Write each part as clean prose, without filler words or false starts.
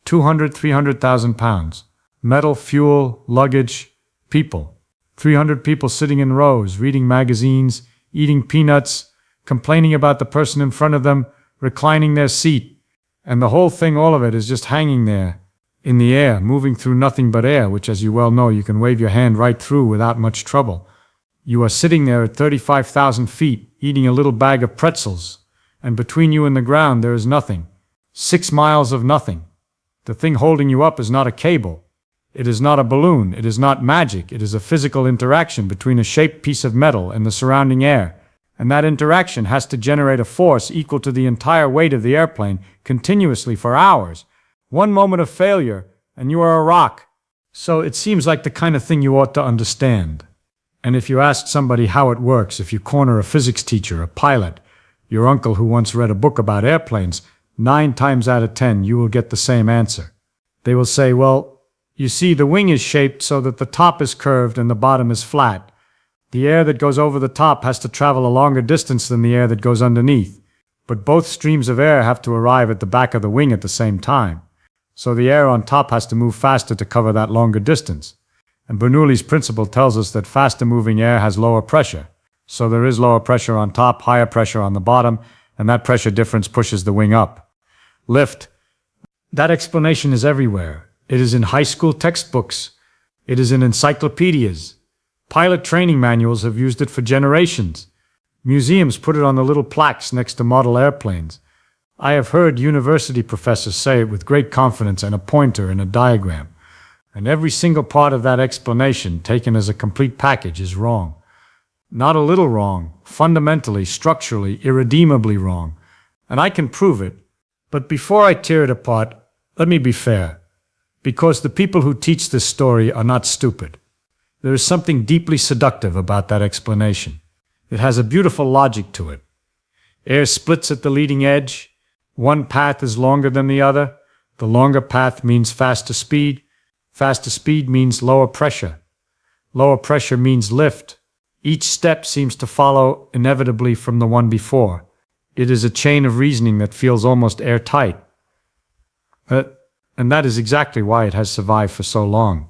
200, 300,000 pounds. Metal, fuel, luggage, people. 300 people sitting in rows, reading magazines, eating peanuts, complaining about the person in front of them, reclining their seat. And the whole thing, all of it, is just hanging there, in the air, moving through nothing but air, which, as you well know, you can wave your hand right through without much trouble. You are sitting there at 35,000 feet, eating a little bag of pretzels, and between you and the ground there is nothing. 6 miles of nothing. The thing holding you up is not a cable. It is not a balloon. It is not magic. It is a physical interaction between a shaped piece of metal and the surrounding air. And that interaction has to generate a force equal to the entire weight of the airplane continuously for hours. One moment of failure, and you are a rock. So it seems like the kind of thing you ought to understand. And if you ask somebody how it works, if you corner a physics teacher, a pilot, your uncle who once read a book about airplanes, 9 times out of 10 you will get the same answer. They will say, well, you see, the wing is shaped so that the top is curved and the bottom is flat. The air that goes over the top has to travel a longer distance than the air that goes underneath. But both streams of air have to arrive at the back of the wing at the same time. So the air on top has to move faster to cover that longer distance. And Bernoulli's principle tells us that faster moving air has lower pressure. So there is lower pressure on top, higher pressure on the bottom, and that pressure difference pushes the wing up. Lift. That explanation is everywhere. It is in high school textbooks. It is in encyclopedias. Pilot training manuals have used it for generations. Museums put it on the little plaques next to model airplanes. I have heard university professors say it with great confidence and a pointer and a diagram. And every single part of that explanation, taken as a complete package, is wrong. Not a little wrong, fundamentally, structurally, irredeemably wrong. And I can prove it. But before I tear it apart, let me be fair. Because the people who teach this story are not stupid. There is something deeply seductive about that explanation. It has a beautiful logic to it. Air splits at the leading edge. One path is longer than the other. The longer path means faster speed. Faster speed means lower pressure. Lower pressure means lift. Each step seems to follow inevitably from the one before. It is a chain of reasoning that feels almost airtight. And that is exactly why it has survived for so long.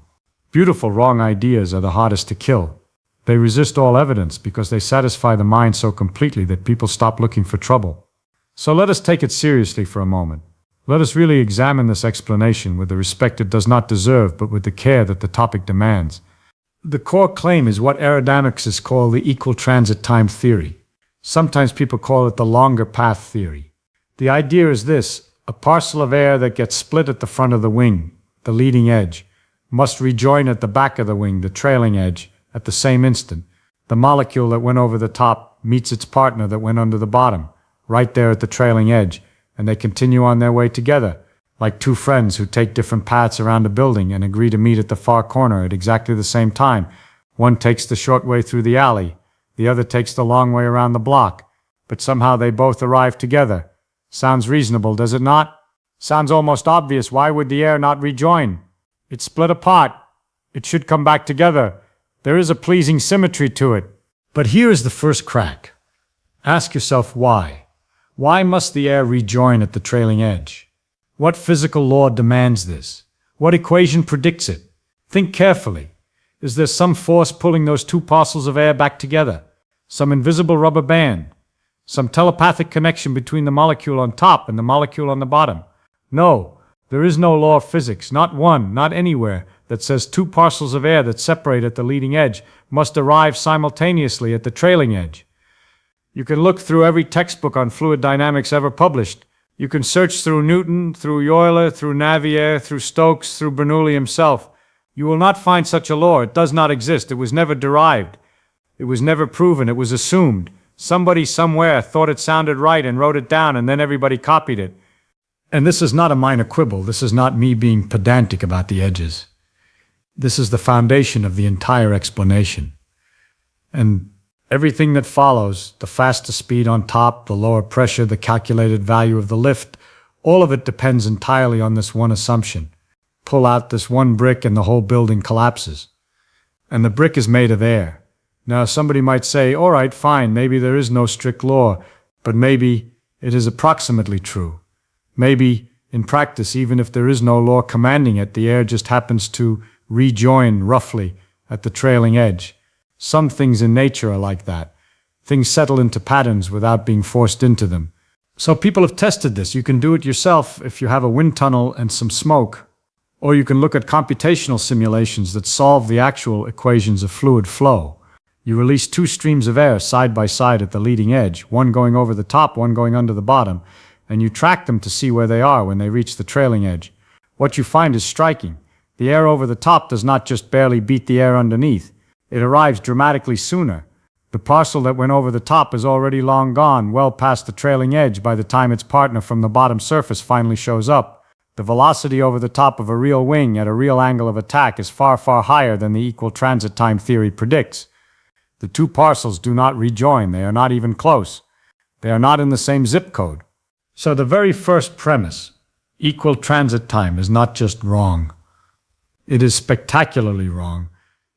Beautiful wrong ideas are the hardest to kill. They resist all evidence because they satisfy the mind so completely that people stop looking for trouble. So let us take it seriously for a moment. Let us really examine this explanation with the respect it does not deserve, but with the care that the topic demands. The core claim is what aerodynamicists call the equal transit time theory. Sometimes people call it the longer path theory. The idea is this: a parcel of air that gets split at the front of the wing, the leading edge, must rejoin at the back of the wing, the trailing edge, at the same instant. The molecule that went over the top meets its partner that went under the bottom, right there at the trailing edge, and they continue on their way together, like two friends who take different paths around a building and agree to meet at the far corner at exactly the same time. One takes the short way through the alley, the other takes the long way around the block, but somehow they both arrive together. Sounds reasonable, does it not? Sounds almost obvious. Why would the air not rejoin? It's split apart. It should come back together. There is a pleasing symmetry to it. But here is the first crack. Ask yourself why. Why must the air rejoin at the trailing edge? What physical law demands this? What equation predicts it? Think carefully. Is there some force pulling those two parcels of air back together? Some invisible rubber band? Some telepathic connection between the molecule on top and the molecule on the bottom? No, there is no law of physics, not one, not anywhere, that says two parcels of air that separate at the leading edge must arrive simultaneously at the trailing edge. You can look through every textbook on fluid dynamics ever published. You can search through Newton, through Euler, through Navier, through Stokes, through Bernoulli himself. You will not find such a law. It does not exist. It was never derived. It was never proven. It was assumed. Somebody somewhere thought it sounded right and wrote it down, and then everybody copied it. And this is not a minor quibble. This is not me being pedantic about the edges. This is the foundation of the entire explanation. And everything that follows, the faster speed on top, the lower pressure, the calculated value of the lift, all of it depends entirely on this one assumption. Pull out this one brick and the whole building collapses. And the brick is made of air. Now somebody might say, all right, fine, maybe there is no strict law, but maybe it is approximately true. Maybe In practice, even if there is no law commanding it, the air just happens to rejoin roughly at the trailing edge. Some things in nature are like that. Things settle into patterns without being forced into them. So people have tested this. You can do it yourself if you have a wind tunnel and some smoke. Or you can look at computational simulations that solve the actual equations of fluid flow. You release two streams of air side by side at the leading edge, one going over the top, one going under the bottom, and you track them to see where they are when they reach the trailing edge. What you find is striking. The air over the top does not just barely beat the air underneath. It arrives dramatically sooner. The parcel that went over the top is already long gone, well past the trailing edge by the time its partner from the bottom surface finally shows up. The velocity over the top of a real wing at a real angle of attack is far, far higher than the equal transit time theory predicts. The two parcels do not rejoin. They are not even close. They are not in the same zip code. So the very first premise, equal transit time, is not just wrong. It is spectacularly wrong.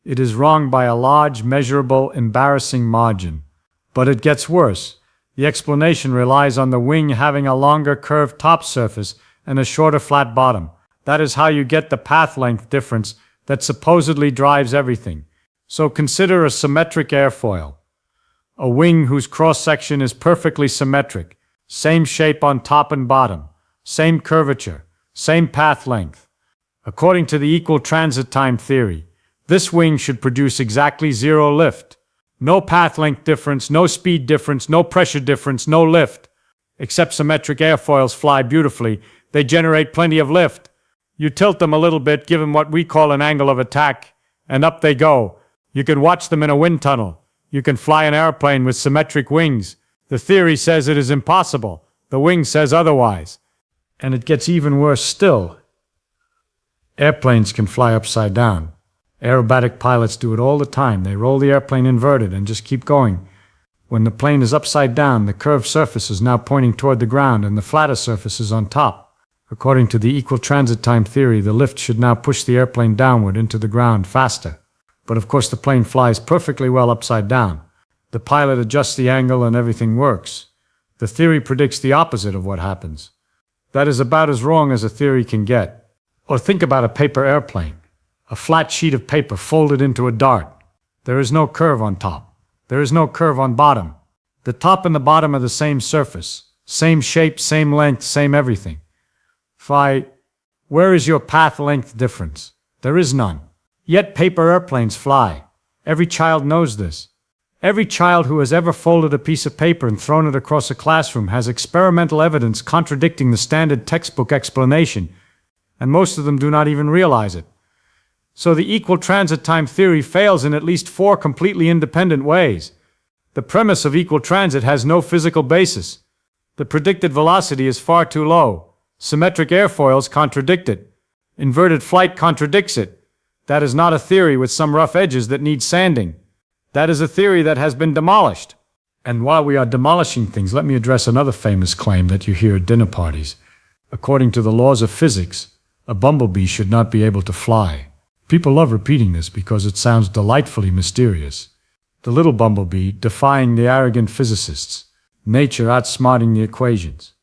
It is wrong by a large, measurable, embarrassing margin. But it gets worse. The explanation relies on the wing having a longer curved top surface and a shorter flat bottom. That is how you get the path length difference that supposedly drives everything. So consider a symmetric airfoil. A wing whose cross-section is perfectly symmetric, same shape on top and bottom, same curvature, same path length. According to the equal transit time theory, this wing should produce exactly zero lift. No path length difference, no speed difference, no pressure difference, no lift. Except symmetric airfoils fly beautifully. They generate plenty of lift. You tilt them a little bit, give them what we call an angle of attack, and up they go. You can watch them in a wind tunnel. You can fly an airplane with symmetric wings. The theory says it is impossible. The wing says otherwise. And it gets even worse still. Airplanes can fly upside down. Aerobatic pilots do it all the time. They roll the airplane inverted and just keep going. When the plane is upside down, the curved surface is now pointing toward the ground and the flatter surface is on top. According to the equal transit time theory, the lift should now push the airplane downward into the ground faster. But of course the plane flies perfectly well upside down. The pilot adjusts the angle and everything works. The theory predicts the opposite of what happens. That is about as wrong as a theory can get. Or think about a paper airplane. A flat sheet of paper folded into a dart. There is no curve on top. There is no curve on bottom. The top and the bottom are the same surface. Same shape, same length, same everything. Where is your path length difference? There is none. Yet paper airplanes fly. Every child knows this. Every child who has ever folded a piece of paper and thrown it across a classroom has experimental evidence contradicting the standard textbook explanation, and most of them do not even realize it. So the equal transit time theory fails in at least 4 completely independent ways. The premise of equal transit has no physical basis. The predicted velocity is far too low. Symmetric airfoils contradict it. Inverted flight contradicts it. That is not a theory with some rough edges that need sanding. That is a theory that has been demolished. And while we are demolishing things, let me address another famous claim that you hear at dinner parties. According to the laws of physics, a bumblebee should not be able to fly. People love repeating this because it sounds delightfully mysterious. The little bumblebee defying the arrogant physicists. Nature outsmarting the equations.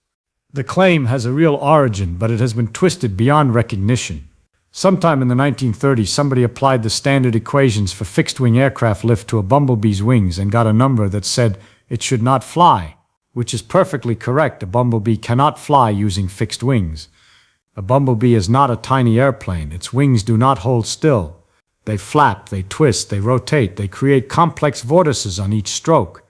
The claim has a real origin, but it has been twisted beyond recognition. Sometime in the 1930s, somebody applied the standard equations for fixed-wing aircraft lift to a bumblebee's wings and got a number that said it should not fly, which is perfectly correct. A bumblebee cannot fly using fixed wings. A bumblebee is not a tiny airplane. Its wings do not hold still. They flap, they twist, they rotate, they create complex vortices on each stroke.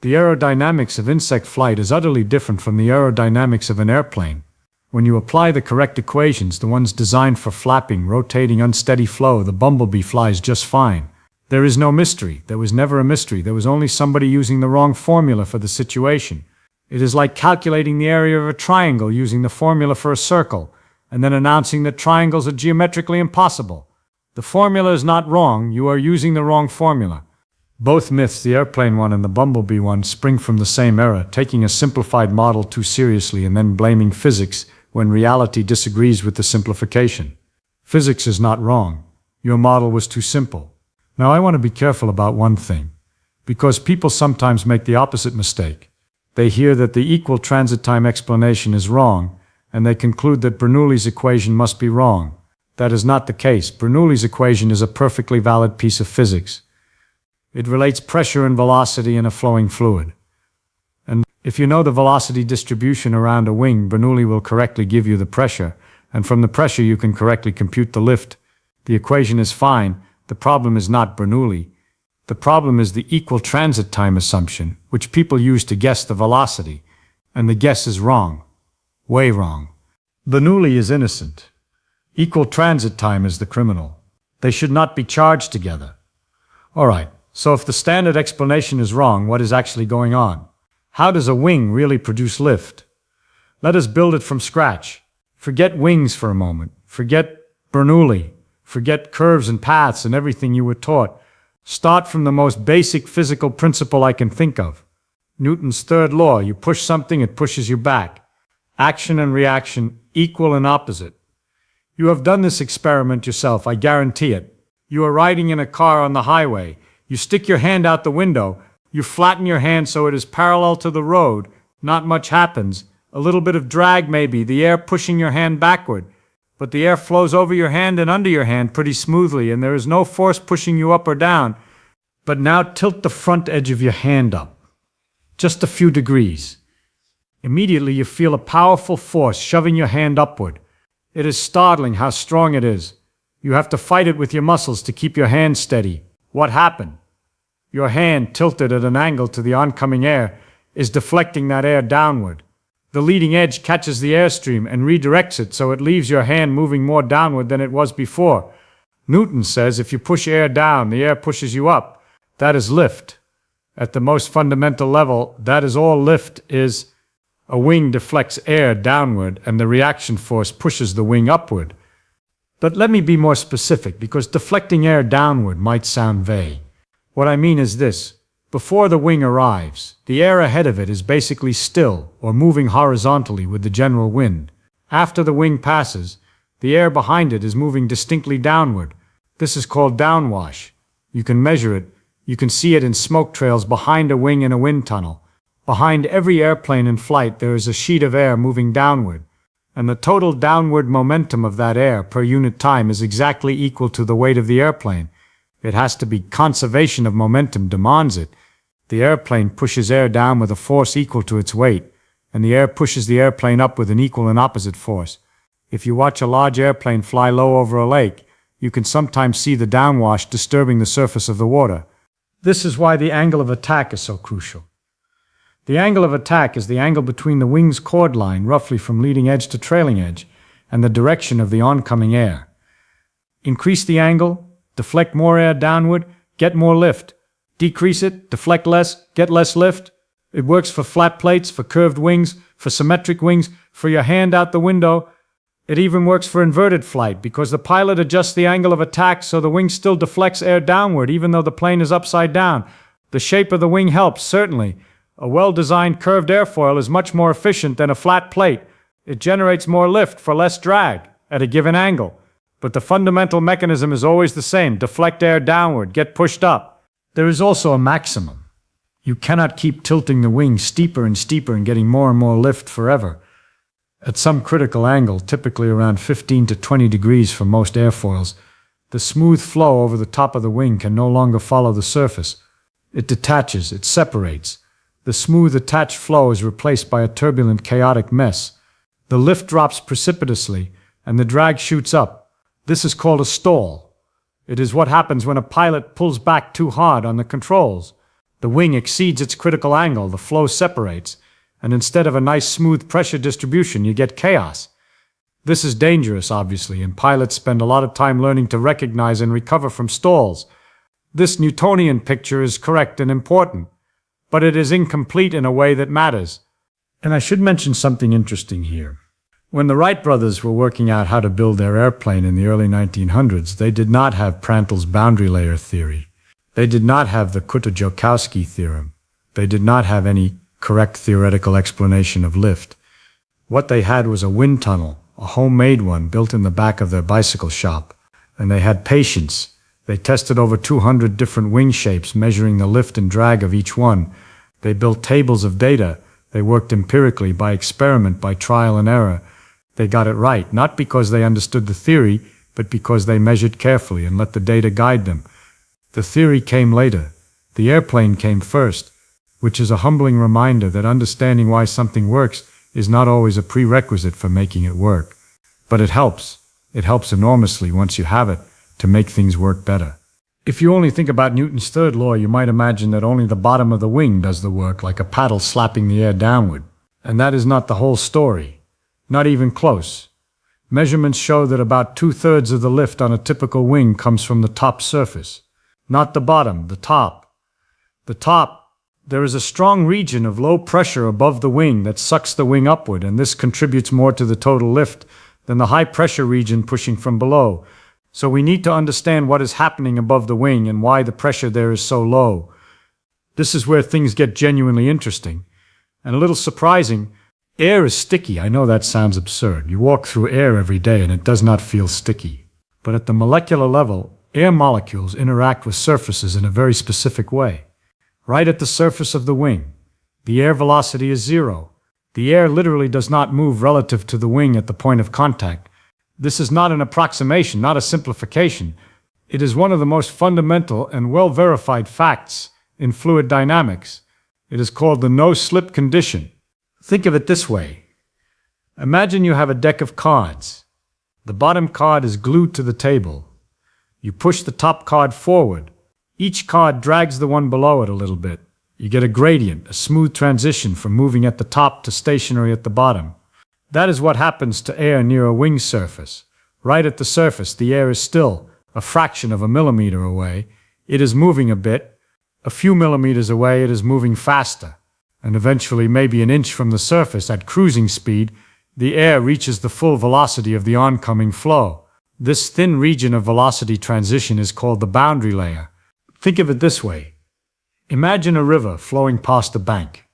The aerodynamics of insect flight is utterly different from the aerodynamics of an airplane. When you apply the correct equations, the ones designed for flapping, rotating, unsteady flow, the bumblebee flies just fine. There is no mystery. There was never a mystery. There was only somebody using the wrong formula for the situation. It is like calculating the area of a triangle using the formula for a circle, and then announcing that triangles are geometrically impossible. The formula is not wrong. You are using the wrong formula. Both myths, the airplane one and the bumblebee one, spring from the same era, taking a simplified model too seriously and then blaming physics when reality disagrees with the simplification. Physics is not wrong. Your model was too simple. Now I want to be careful about one thing, because people sometimes make the opposite mistake. They hear that the equal transit time explanation is wrong, and they conclude that Bernoulli's equation must be wrong. That is not the case. Bernoulli's equation is a perfectly valid piece of physics. It relates pressure and velocity in a flowing fluid. And if you know the velocity distribution around a wing, Bernoulli will correctly give you the pressure, and from the pressure you can correctly compute the lift. The equation is fine. The problem is not Bernoulli. The problem is the equal transit time assumption, which people use to guess the velocity. And the guess is wrong. Way wrong. Bernoulli is innocent. Equal transit time is the criminal. They should not be charged together. All right, so if the standard explanation is wrong, what is actually going on? How does a wing really produce lift? Let us build it from scratch. Forget wings for a moment. Forget Bernoulli. Forget curves and paths and everything you were taught. Start from the most basic physical principle I can think of. Newton's third law: you push something, it pushes you back. Action and reaction, equal and opposite. You have done this experiment yourself, I guarantee it. You are riding in a car on the highway. You stick your hand out the window. You flatten your hand so it is parallel to the road. Not much happens. A little bit of drag maybe, the air pushing your hand backward. But the air flows over your hand and under your hand pretty smoothly, and there is no force pushing you up or down. But now tilt the front edge of your hand up. Just a few degrees. Immediately you feel a powerful force shoving your hand upward. It is startling how strong it is. You have to fight it with your muscles to keep your hand steady. What happened? Your hand, tilted at an angle to the oncoming air, is deflecting that air downward. The leading edge catches the airstream and redirects it so it leaves your hand moving more downward than it was before. Newton says if you push air down, the air pushes you up. That is lift. At the most fundamental level, that is all lift is. A wing deflects air downward and the reaction force pushes the wing upward. But let me be more specific, because deflecting air downward might sound vague. What I mean is this: before the wing arrives, the air ahead of it is basically still or moving horizontally with the general wind. After the wing passes, the air behind it is moving distinctly downward. This is called downwash. You can measure it. You can see it in smoke trails behind a wing in a wind tunnel. Behind every airplane in flight there is a sheet of air moving downward, and the total downward momentum of that air per unit time is exactly equal to the weight of the airplane. It has to be. Conservation of momentum demands it. The airplane pushes air down with a force equal to its weight, and the air pushes the airplane up with an equal and opposite force. If you watch a large airplane fly low over a lake, you can sometimes see the downwash disturbing the surface of the water. This is why the angle of attack is so crucial. The angle of attack is the angle between the wing's chord line, roughly from leading edge to trailing edge, and the direction of the oncoming air. Increase the angle, deflect more air downward, get more lift. Decrease it, deflect less, get less lift. It works for flat plates, for curved wings, for symmetric wings, for your hand out the window. It even works for inverted flight, because the pilot adjusts the angle of attack so the wing still deflects air downward even though the plane is upside down. The shape of the wing helps, certainly. A well-designed curved airfoil is much more efficient than a flat plate. It generates more lift for less drag at a given angle. But the fundamental mechanism is always the same: deflect air downward, get pushed up. There is also a maximum. You cannot keep tilting the wing steeper and steeper and getting more and more lift forever. At some critical angle, typically around 15 to 20 degrees for most airfoils, the smooth flow over the top of the wing can no longer follow the surface. It detaches, it separates. The smooth attached flow is replaced by a turbulent, chaotic mess. The lift drops precipitously, and the drag shoots up. This is called a stall. It is what happens when a pilot pulls back too hard on the controls. The wing exceeds its critical angle, the flow separates, and instead of a nice smooth pressure distribution, you get chaos. This is dangerous, obviously, and pilots spend a lot of time learning to recognize and recover from stalls. This Newtonian picture is correct and important, but it is incomplete in a way that matters. And I should mention something interesting here. When the Wright brothers were working out how to build their airplane in the early 1900s, they did not have Prandtl's boundary layer theory. They did not have the Kutta-Joukowsky theorem. They did not have any correct theoretical explanation of lift. What they had was a wind tunnel, a homemade one built in the back of their bicycle shop. And they had patience. They tested over 200 different wing shapes, measuring the lift and drag of each one. They built tables of data. They worked empirically, by experiment, by trial and error. They got it right, not because they understood the theory, but because they measured carefully and let the data guide them. The theory came later. The airplane came first, which is a humbling reminder that understanding why something works is not always a prerequisite for making it work. But it helps. It helps enormously once you have it to make things work better. If you only think about Newton's third law, you might imagine that only the bottom of the wing does the work, like a paddle slapping the air downward. And that is not the whole story. Not even close. Measurements show that about 2/3 of the lift on a typical wing comes from the top surface. Not the bottom, the top. The top, there is a strong region of low pressure above the wing that sucks the wing upward, and this contributes more to the total lift than the high pressure region pushing from below. So we need to understand what is happening above the wing and why the pressure there is so low. This is where things get genuinely interesting. And a little surprising, air is sticky. I know that sounds absurd. You walk through air every day and it does not feel sticky. But at the molecular level, air molecules interact with surfaces in a very specific way. Right at the surface of the wing, the air velocity is zero. The air literally does not move relative to the wing at the point of contact. This is not an approximation, not a simplification. It is one of the most fundamental and well-verified facts in fluid dynamics. It is called the no-slip condition. Think of it this way. Imagine you have a deck of cards. The bottom card is glued to the table. You push the top card forward. Each card drags the one below it a little bit. You get a gradient, a smooth transition from moving at the top to stationary at the bottom. That is what happens to air near a wing surface. Right at the surface, the air is still a fraction of a millimeter away. It is moving a bit. A few millimeters away, it is moving faster. And eventually, maybe an inch from the surface at cruising speed, the air reaches the full velocity of the oncoming flow. This thin region of velocity transition is called the boundary layer. Think of it this way. Imagine a river flowing past a bank.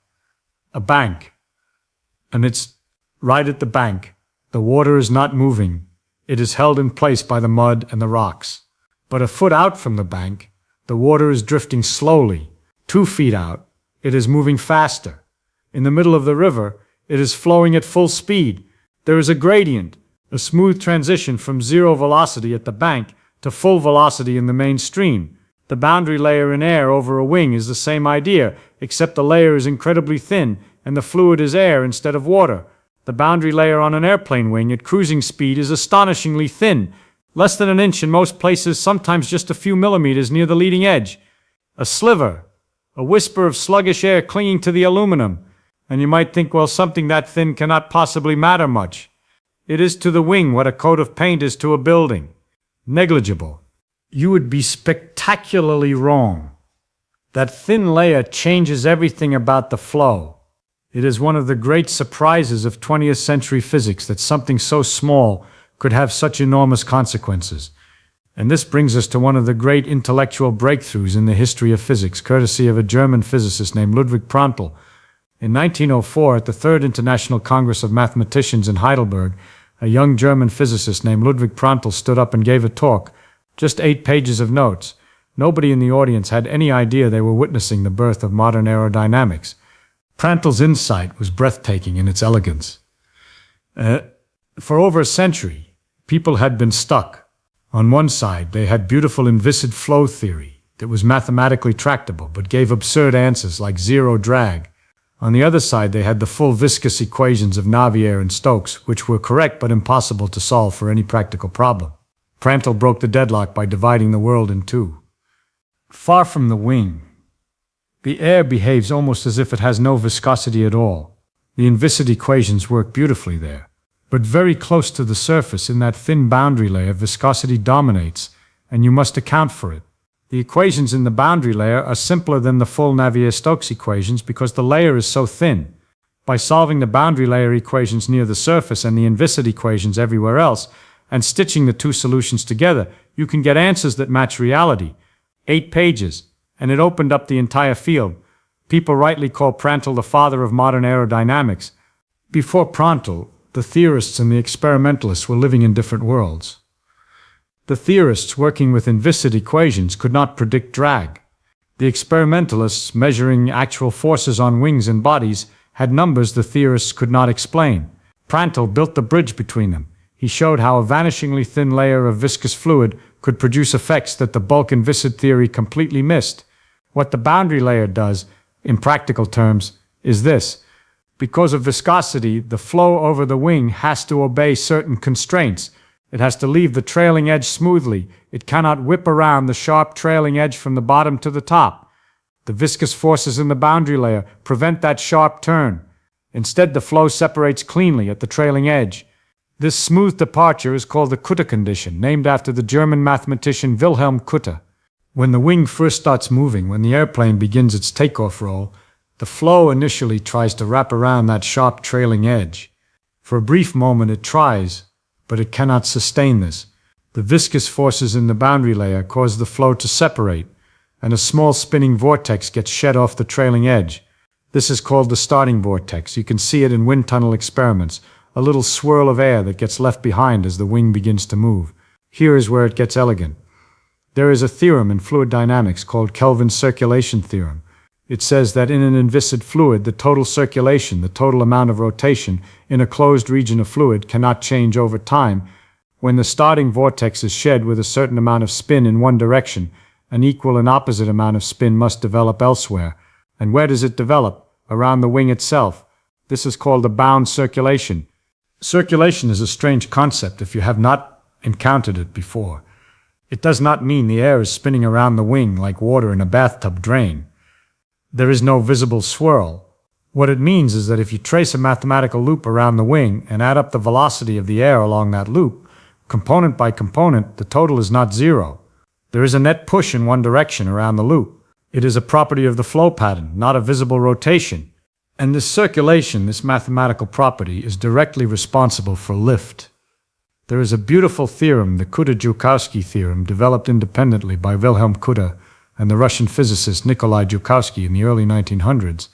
And it's right at the bank. The water is not moving. It is held in place by the mud and the rocks. But a foot out from the bank, the water is drifting slowly. 2 feet out, it is moving faster. In the middle of the river, it is flowing at full speed. There is a gradient, a smooth transition from zero velocity at the bank to full velocity in the main stream. The boundary layer in air over a wing is the same idea, except the layer is incredibly thin and the fluid is air instead of water. The boundary layer on an airplane wing at cruising speed is astonishingly thin, less than an inch in most places, sometimes just a few millimeters near the leading edge. A sliver, a whisper of sluggish air clinging to the aluminum. And you might think, well, something that thin cannot possibly matter much. It is to the wing what a coat of paint is to a building. Negligible. You would be spectacularly wrong. That thin layer changes everything about the flow. It is one of the great surprises of 20th century physics that something so small could have such enormous consequences. And this brings us to one of the great intellectual breakthroughs in the history of physics, courtesy of a German physicist named Ludwig Prandtl. In 1904, at the Third International Congress of Mathematicians in Heidelberg, a young German physicist named Ludwig Prandtl stood up and gave a talk. Just 8 pages of notes. Nobody in the audience had any idea they were witnessing the birth of modern aerodynamics. Prandtl's insight was breathtaking in its elegance. For over a century, people had been stuck. On one side, they had beautiful inviscid flow theory that was mathematically tractable but gave absurd answers like zero drag. On the other side, they had the full viscous equations of Navier and Stokes, which were correct but impossible to solve for any practical problem. Prandtl broke the deadlock by dividing the world in two. Far from the wing, the air behaves almost as if it has no viscosity at all. The inviscid equations work beautifully there. But very close to the surface, in that thin boundary layer, viscosity dominates, and you must account for it. The equations in the boundary layer are simpler than the full Navier-Stokes equations because the layer is so thin. By solving the boundary layer equations near the surface and the inviscid equations everywhere else, and stitching the two solutions together, you can get answers that match reality. 8 pages, and it opened up the entire field. People rightly call Prandtl the father of modern aerodynamics. Before Prandtl, the theorists and the experimentalists were living in different worlds. The theorists working with inviscid equations could not predict drag. The experimentalists measuring actual forces on wings and bodies had numbers the theorists could not explain. Prandtl built the bridge between them. He showed how a vanishingly thin layer of viscous fluid could produce effects that the bulk and viscid theory completely missed. What the boundary layer does, in practical terms, is this. Because of viscosity, the flow over the wing has to obey certain constraints. It has to leave the trailing edge smoothly. It cannot whip around the sharp trailing edge from the bottom to the top. The viscous forces in the boundary layer prevent that sharp turn. Instead, the flow separates cleanly at the trailing edge. This smooth departure is called the Kutter condition, named after the German mathematician Wilhelm Kutter. When the wing first starts moving, when the airplane begins its takeoff roll, the flow initially tries to wrap around that sharp trailing edge. For a brief moment it tries, but it cannot sustain this. The viscous forces in the boundary layer cause the flow to separate, and a small spinning vortex gets shed off the trailing edge. This is called the starting vortex. You can see it in wind tunnel experiments, a little swirl of air that gets left behind as the wing begins to move. Here is where it gets elegant. There is a theorem in fluid dynamics called Kelvin's circulation theorem. It says that in an inviscid fluid, the total circulation, the total amount of rotation in a closed region of fluid cannot change over time. When the starting vortex is shed with a certain amount of spin in one direction, an equal and opposite amount of spin must develop elsewhere. And where does it develop? Around the wing itself. This is called a bound circulation. Circulation is a strange concept if you have not encountered it before. It does not mean the air is spinning around the wing like water in a bathtub drain. There is no visible swirl. What it means is that if you trace a mathematical loop around the wing and add up the velocity of the air along that loop, component by component, the total is not zero. There is a net push in one direction around the loop. It is a property of the flow pattern, not a visible rotation. And this circulation, this mathematical property, is directly responsible for lift. There is a beautiful theorem, the Kutter-Joukowski theorem, developed independently by Wilhelm Kutter and the Russian physicist Nikolai Joukowski in the early 1900s.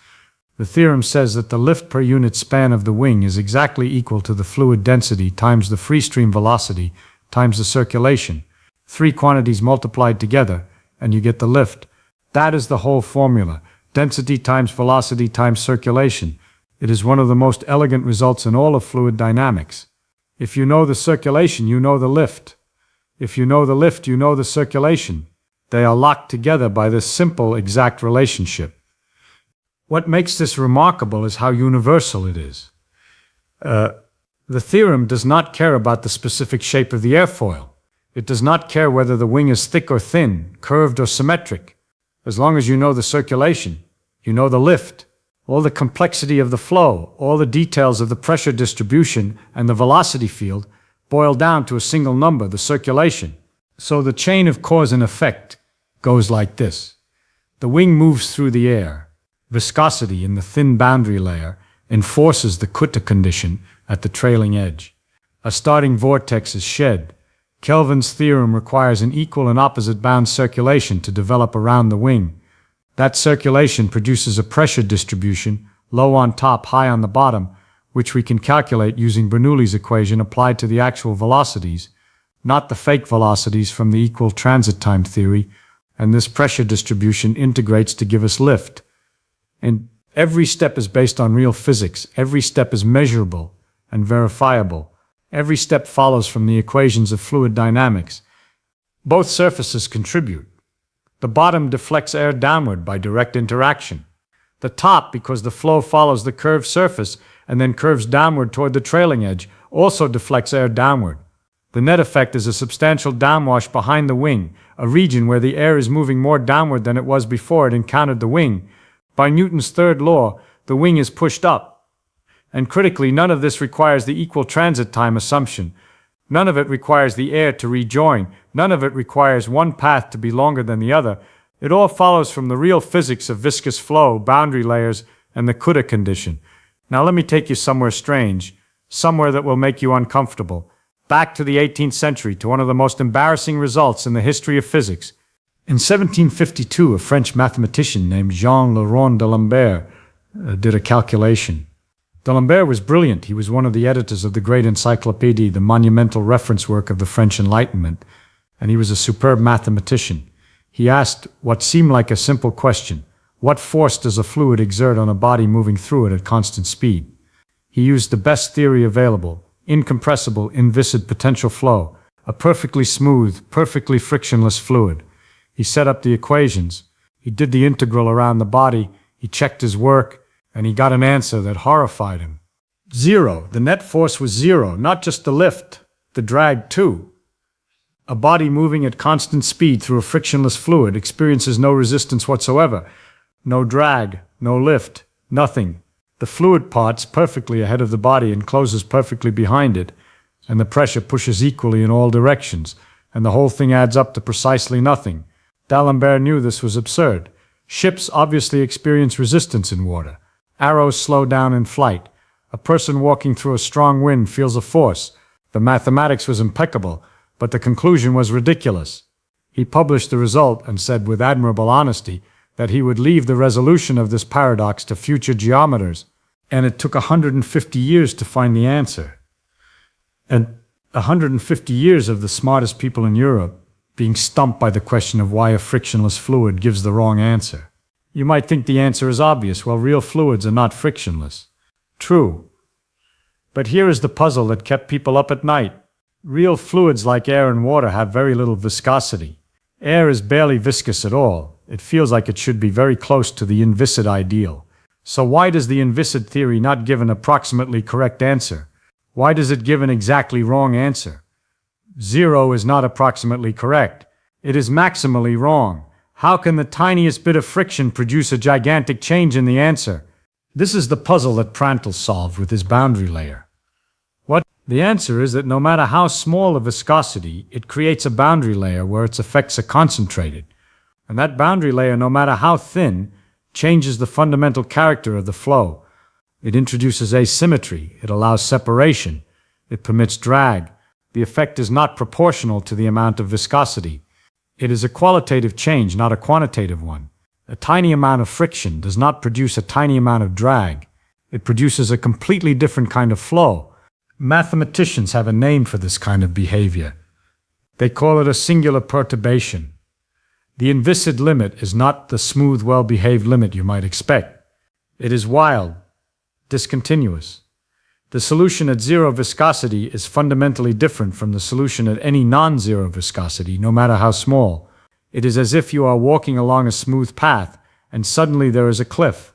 The theorem says that the lift per unit span of the wing is exactly equal to the fluid density times the free stream velocity times the circulation. Three quantities multiplied together, and you get the lift. That is the whole formula. Density times velocity times circulation. It is one of the most elegant results in all of fluid dynamics. If you know the circulation, you know the lift. If you know the lift, you know the circulation. They are locked together by this simple, exact relationship. What makes this remarkable is how universal it is. The theorem does not care about the specific shape of the airfoil. It does not care whether the wing is thick or thin, curved or symmetric. As long as you know the circulation, you know the lift, all the complexity of the flow, all the details of the pressure distribution and the velocity field boil down to a single number, the circulation. So the chain of cause and effect goes like this. The wing moves through the air. Viscosity in the thin boundary layer enforces the Kutter condition at the trailing edge. A starting vortex is shed. Kelvin's theorem requires an equal and opposite bound circulation to develop around the wing. That circulation produces a pressure distribution, low on top, high on the bottom, which we can calculate using Bernoulli's equation applied to the actual velocities, not the fake velocities from the equal transit time theory, and this pressure distribution integrates to give us lift. And every step is based on real physics. Every step is measurable and verifiable. Every step follows from the equations of fluid dynamics. Both surfaces contribute. The bottom deflects air downward by direct interaction. The top, because the flow follows the curved surface and then curves downward toward the trailing edge, also deflects air downward. The net effect is a substantial downwash behind the wing, a region where the air is moving more downward than it was before it encountered the wing. By Newton's third law, the wing is pushed up. And critically, none of this requires the equal transit time assumption. None of it requires the air to rejoin. None of it requires one path to be longer than the other. It all follows from the real physics of viscous flow, boundary layers, and the Kutter condition. Now let me take you somewhere strange, somewhere that will make you uncomfortable. Back to the 18th century, to one of the most embarrassing results in the history of physics. In 1752, a French mathematician named Jean Laurent d'Alembert did a calculation. D'Alembert was brilliant. He was one of the editors of the great encyclopedia, the monumental reference work of the French Enlightenment, and he was a superb mathematician. He asked what seemed like a simple question: what force does a fluid exert on a body moving through it at constant speed? He used the best theory available, incompressible, inviscid potential flow, a perfectly smooth, perfectly frictionless fluid. He set up the equations, he did the integral around the body, he checked his work, and he got an answer that horrified him. Zero. The net force was zero, not just the lift, the drag too. A body moving at constant speed through a frictionless fluid experiences no resistance whatsoever. No drag, no lift, nothing. The fluid parts perfectly ahead of the body and closes perfectly behind it, and the pressure pushes equally in all directions, and the whole thing adds up to precisely nothing. D'Alembert knew this was absurd. Ships obviously experience resistance in water. Arrows slow down in flight. A person walking through a strong wind feels a force. The mathematics was impeccable, but the conclusion was ridiculous. He published the result and said with admirable honesty that he would leave the resolution of this paradox to future geometers, and it took 150 years to find the answer. And 150 years of the smartest people in Europe being stumped by the question of why a frictionless fluid gives the wrong answer. You might think the answer is obvious. Well, real fluids are not frictionless. True. But here is the puzzle that kept people up at night. Real fluids like air and water have very little viscosity. Air is barely viscous at all. It feels like it should be very close to the inviscid ideal. So why does the inviscid theory not give an approximately correct answer? Why does it give an exactly wrong answer? Zero is not approximately correct. It is maximally wrong. How can the tiniest bit of friction produce a gigantic change in the answer? This is the puzzle that Prandtl solved with his boundary layer. What? The answer is that no matter how small the viscosity, it creates a boundary layer where its effects are concentrated. And that boundary layer, no matter how thin, changes the fundamental character of the flow. It introduces asymmetry, it allows separation, it permits drag. The effect is not proportional to the amount of viscosity. It is a qualitative change, not a quantitative one. A tiny amount of friction does not produce a tiny amount of drag. It produces a completely different kind of flow. Mathematicians have a name for this kind of behavior. They call it a singular perturbation. The inviscid limit is not the smooth, well-behaved limit you might expect. It is wild, discontinuous. The solution at zero viscosity is fundamentally different from the solution at any non-zero viscosity, no matter how small. It is as if you are walking along a smooth path, and suddenly there is a cliff.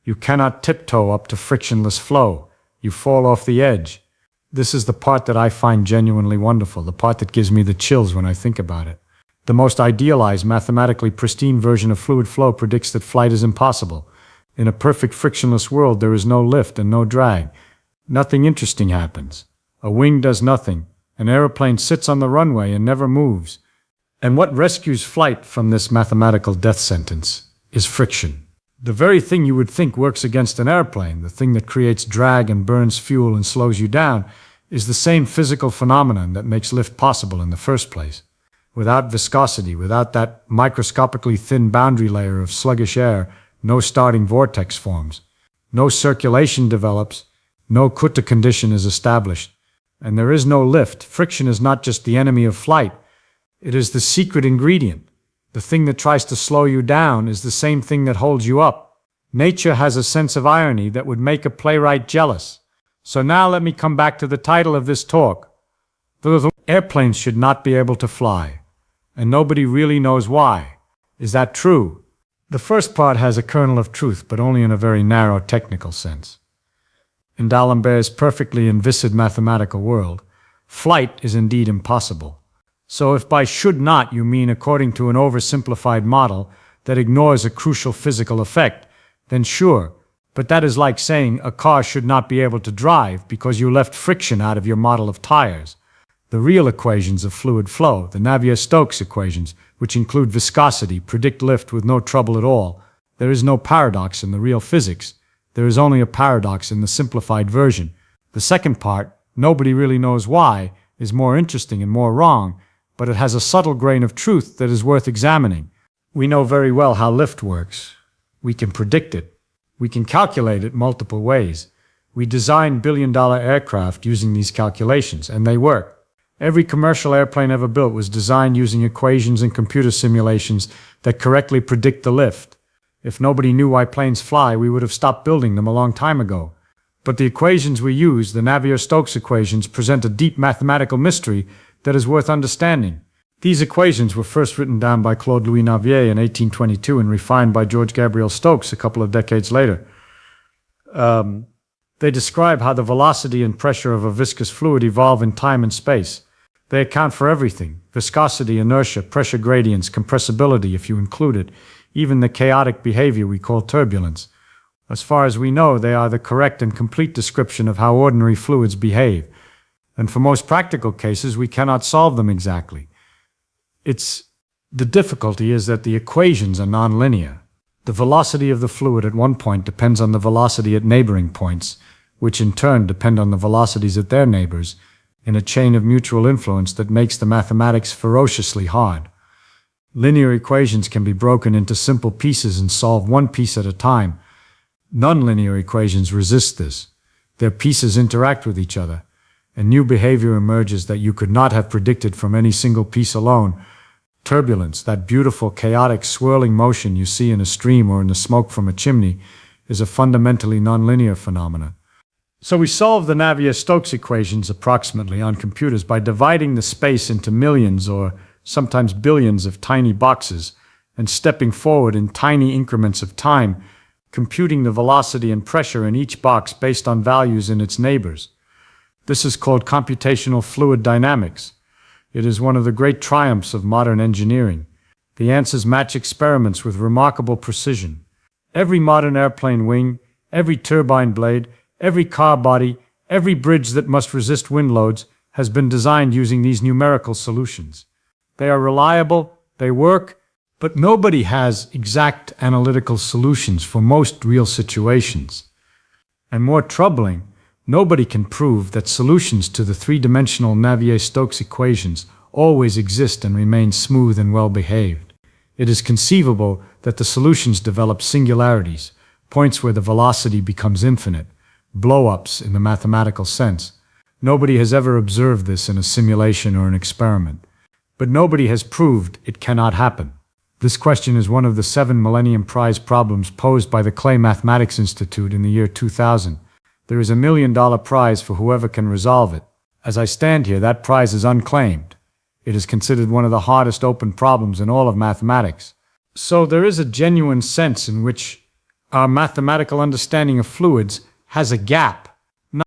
You cannot tiptoe up to frictionless flow. You fall off the edge. This is the part that I find genuinely wonderful, the part that gives me the chills when I think about it. The most idealized, mathematically pristine version of fluid flow predicts that flight is impossible. In a perfect frictionless world, there is no lift and no drag. Nothing interesting happens. A wing does nothing. An aeroplane sits on the runway and never moves. And what rescues flight from this mathematical death sentence is friction. The very thing you would think works against an airplane, the thing that creates drag and burns fuel and slows you down, is the same physical phenomenon that makes lift possible in the first place. Without viscosity, without that microscopically thin boundary layer of sluggish air, no starting vortex forms. No circulation develops, no Kutta condition is established. And there is no lift. Friction is not just the enemy of flight. It is the secret ingredient. The thing that tries to slow you down is the same thing that holds you up. Nature has a sense of irony that would make a playwright jealous. So now let me come back to the title of this talk. Airplanes should not be able to fly. And nobody really knows why. Is that true? The first part has a kernel of truth, but only in a very narrow technical sense. In D'Alembert's perfectly inviscid mathematical world, flight is indeed impossible. So if by should not you mean according to an oversimplified model that ignores a crucial physical effect, then sure, but that is like saying a car should not be able to drive because you left friction out of your model of tires. The real equations of fluid flow, the Navier-Stokes equations, which include viscosity, predict lift with no trouble at all. There is no paradox in the real physics. There is only a paradox in the simplified version. The second part, nobody really knows why, is more interesting and more wrong, but it has a subtle grain of truth that is worth examining. We know very well how lift works. We can predict it. We can calculate it multiple ways. We design billion-dollar aircraft using these calculations, and they work. Every commercial airplane ever built was designed using equations and computer simulations that correctly predict the lift. If nobody knew why planes fly, we would have stopped building them a long time ago. But the equations we use, the Navier-Stokes equations, present a deep mathematical mystery that is worth understanding. These equations were first written down by Claude Louis Navier in 1822 and refined by George Gabriel Stokes a couple of decades later. They describe how the velocity and pressure of a viscous fluid evolve in time and space. They account for everything: viscosity, inertia, pressure gradients, compressibility, if you include it, even the chaotic behavior we call turbulence. As far as we know, they are the correct and complete description of how ordinary fluids behave. And for most practical cases, we cannot solve them exactly. The difficulty is that the equations are nonlinear. The velocity of the fluid at one point depends on the velocity at neighboring points, which in turn depend on the velocities at their neighbors, in a chain of mutual influence that makes the mathematics ferociously hard. Linear equations can be broken into simple pieces and solved one piece at a time. Nonlinear equations resist this. Their pieces interact with each other, and new behavior emerges that you could not have predicted from any single piece alone. Turbulence, that beautiful, chaotic, swirling motion you see in a stream or in the smoke from a chimney, is a fundamentally nonlinear phenomenon. So we solve the Navier-Stokes equations approximately on computers by dividing the space into millions or sometimes billions of tiny boxes and stepping forward in tiny increments of time, computing the velocity and pressure in each box based on values in its neighbors. This is called computational fluid dynamics. It is one of the great triumphs of modern engineering. The answers match experiments with remarkable precision. Every modern airplane wing, every turbine blade, every car body, every bridge that must resist wind loads has been designed using these numerical solutions. They are reliable, they work, but nobody has exact analytical solutions for most real situations. And more troubling, nobody can prove that solutions to the three-dimensional Navier-Stokes equations always exist and remain smooth and well-behaved. It is conceivable that the solutions develop singularities, points where the velocity becomes infinite, blow-ups in the mathematical sense. Nobody has ever observed this in a simulation or an experiment. But nobody has proved it cannot happen. This question is one of the 7 Millennium Prize problems posed by the Clay Mathematics Institute in the year 2000. There is $1 million prize for whoever can resolve it. As I stand here, that prize is unclaimed. It is considered one of the hardest open problems in all of mathematics. So there is a genuine sense in which our mathematical understanding of fluids has a gap